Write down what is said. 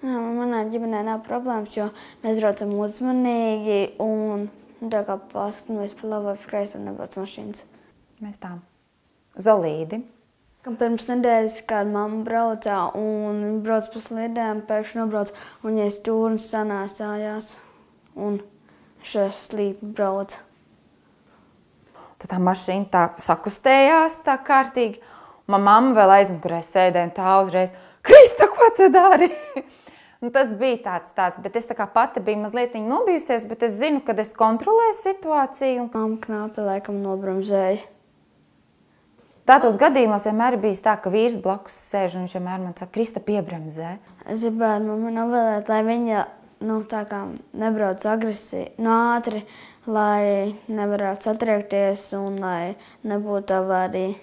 Manā ģimenē nav problēmas, jo mēs braucam uzmanīgi un tā kā paskatāmies pa labi vai pa kreisi un nebrauc mašīnas. Mēs tā. Zolīdi. Pirms nedēļas kāda mamma braucā un viņa brauc pa slidēm, pēkšņi nobrauc un viņai stūrnis sanāsājās un šeit slīpi brauc. Tad tā mašīna tā sakustējās tā kārtīgi. Man mamma vēl aizmugurē sēdēja un tā uzreiz, Krista, ko tu dari? Tas bija tāds, bet es tā kā pati biju mazliet nobijusies, bet es zinu, kad es kontrolēju situāciju. Mamma knāpi laikam nobremzēja. Tādos gadījumos vienmēr ir bijis tā, ka vīrs blakus sēž un viņš vienmēr man saka, Krista, piebremzē. Es gribētu mammu novēlēt, lai viņa tā kā nebrauc agresīvi, ātri, lai nevarētu satriekties un lai nebūtu avārija.